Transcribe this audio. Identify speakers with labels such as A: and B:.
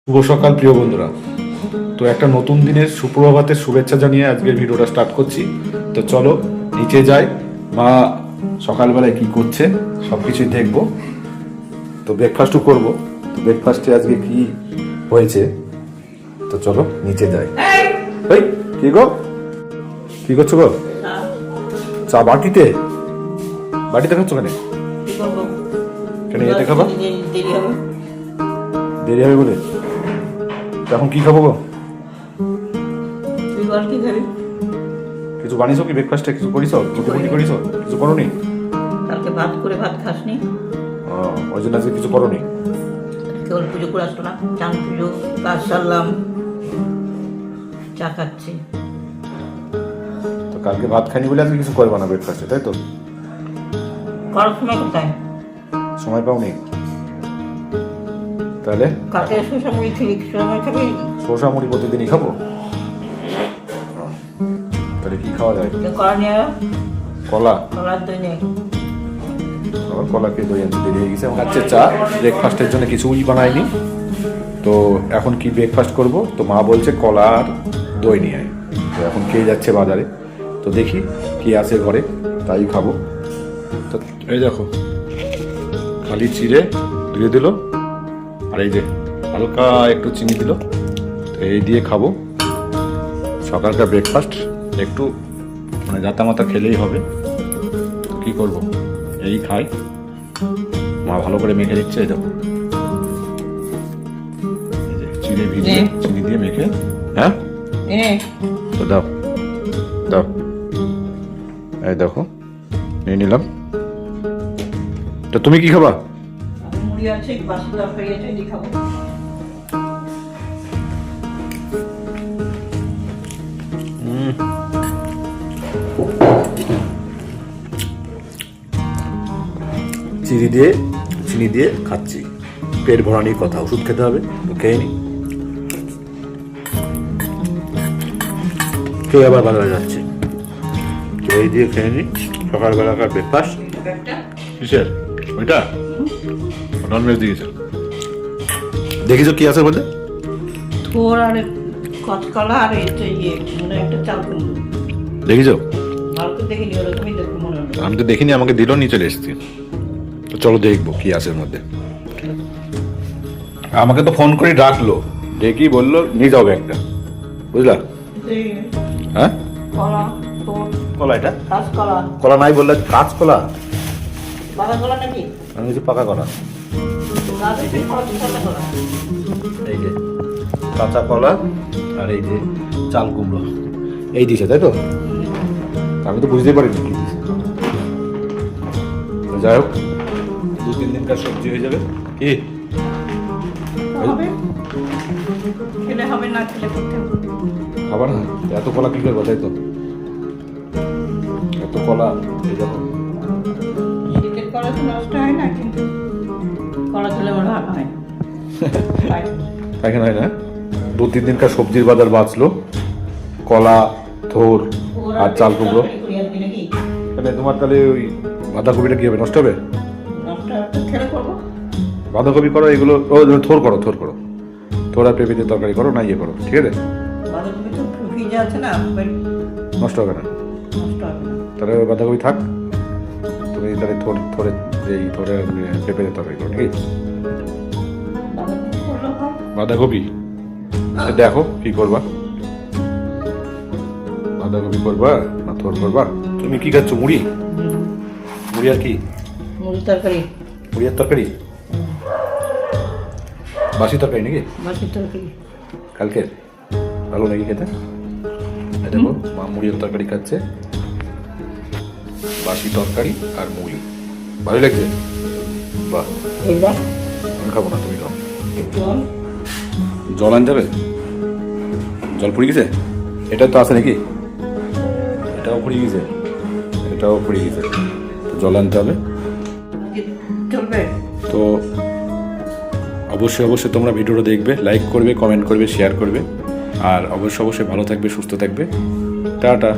A: শুভ সকাল প্রিয় বন্ধুরা। তো একটা নতুন দিনের সুপ্রভাতের শুভেচ্ছা জানিয়ে আজকের ভিডিওটা স্টার্ট করছি। তো চলো নিচে যাই, মা সকালবেলায় কি করছে সব কিছুই দেখবো। তো ব্রেকফাস্টও করবো। তো ব্রেকফাস্টে আজকে কি হয়েছে, তো চলো নিচে যাই। এই কি গো, কি করছো গো? চা বাটিতে বাটিতে খাচ্ছ কেন? কেন এতে খাবা? দেরি হবে বলে? এখন কি খাবো গো? কিছু বানিয়েছো কি ব্রেকফাস্টে? কিছু করিছো? রুটি করিছো? কিছু করোনি?
B: কালকে ভাত করে ভাত খাসনি,
A: ওই জন্য আজকে কিছু করোনি?
B: কেবল পুজো করে আসতো না, চান পুজো কাজ সারলাম, চা খাচ্ছি।
A: তো কালকে ভাত খাইনি বলে আজকে কিছু করবা না ব্রেকফাস্টে, তাই তো?
B: করার সময় কোথায়
A: সময় পাওনি? তাহলে
B: কালকে শসা মুড়ি খেলি, সময় খাবি?
A: শসা মুড়ি প্রতিদিনই খাবো? তাহলে কি খাওয়া যায়?
B: কলা নিয়ে
A: কলা?
B: কলার দই নিয়ে
A: কলাকে দই আনতে দেরি হয়ে গেছে। এবং আজকে চা ব্রেকফাস্টের জন্য কিছুই বানাইনি। তো এখন কি ব্রেকফাস্ট করব? তো মা বলছে কলা আর দই নিয়ে আয়। তো এখন কে যাচ্ছে বাজারে, তো দেখি কি আছে ঘরে, তাই খাবো। তো এই দেখো, খালি চিড়ে ধুয়ে দিল, আর এই যে হালকা একটু চিনি দিল। তো এই দিয়ে খাবো সকালকার ব্রেকফাস্ট। একটু মানে জাতামাতা খেলেই হবে, তো কী করবো, এই খাই। মা ভালো করে মেখে দিচ্ছে, এই দেখো, এই যে চিড়ে ভিজে চিনি দিয়ে মেখে। হ্যাঁ তো দাও দাও, এই দেখো নিয়ে নিলাম। তো তুমি কি খাবা?
B: মুড়ি আছে, বাসি তরকারি আছে, এটি খাবো।
A: চিনি দিয়ে খাচ্ছি, পেট ভরানির কথা, ওষুধ খেতে হবে তো খেয়ে নি। খেয়ে আবার বাজারে যাচ্ছে, এই দিয়ে খেয়ে নি সকালবেলাকার ব্রেকফাস্ট। কিসের ওইটা? ননভেজ দিয়েছে। দেখিছো কি আছে বলতে?
B: থোর আর কচকলা আর এটা মানে একটা চাল কুমড়ো।
A: দেখিছো?
B: ভালো তো দেখিনি, ওরকমই দেখো মনে হলো।
A: আমি তো দেখিনি, আমাকে দিল, নিয়ে চলে এসেছি। তো চলো দেখবো কি আছে এর মধ্যে। আমাকে তো ফোন করে ডাকলো, ডেকেই বললো নিয়ে যাও একটা, বুঝলা? হ্যাঁ
B: কলা, থোর,
A: কলা, এটা
B: কাঁচকলা।
A: কলা নাই বললে? কাঁচ কলা?
B: বাঁকা কলা নাকি?
A: আমি বলছি পাকা কলা। এই যে কাঁচা কলা আর এই যে চাল কুমড়ো, এই দিছে, তাই তো? আমি তো বুঝতেই পারিনি কি দিছে। যাই হোক, 2-3 দিনকার সবজি হয়ে যাবে। কি
B: হবে? খেলে হবে, না খেলে করতে হবে।
A: খাবার না? এত কলা কি করবো, তাই তো? এত কলা, এই দেখো।
B: শীতের কলা তো নষ্ট হয় না, কিন্তু কলা খেলে আমার ভালো হয়।
A: এখানে হয় না? 2-3 দিনকার সবজির বাজার বাঁচলো, কলা, থোর আর চাল কুমড়ো। তাহলে তোমার তাহলে ওই বাঁধাকপিটা কি হবে, নষ্ট হবে? বাঁধাকপি করো, এগুলো থোর করো, থোর আর পেঁপে দিয়ে তরকারি করো, না ইয়ে করো, ঠিক আছে? নষ্ট হবে না? তাহলে বাঁধাকপি থাক, তুমি তাহলে থোড়ের পেঁপে দিয়ে তরকারি করো, নাকি? বাঁধাকপি দেখো কি করবা, বাঁধাকপি করবা না থোর করবা? তুমি কি খাচ্ছ? মুড়ি? মুড়ি আর কি?
B: মুড়ি তরকারি।
A: মুড়ি আর তরকারি? বাসি তরকারি নাকি?
B: বাসি তরকারি
A: কালকের? ভালো নাকি খেতে? দেখো মা মুড়ি আর তরকারি খাচ্ছে, বাসি তরকারি আর মুড়ি, ভালো লাগছে? বাহ, আমি খাবো না, তুমি খাও। জল আনতে হবে? জল পুড়ে গেছে? এটা তো আছে নাকি? এটাও পুড়ে গেছে, এটাও পুড়ে গেছে, তো জল আনতে হবে। তো অবশ্যই তোমরা ভিডিওটা দেখবে, লাইক করবে, কমেন্ট করবে, শেয়ার করবে, আর অবশ্যই ভালো থাকবে, সুস্থ থাকবে। টাটা।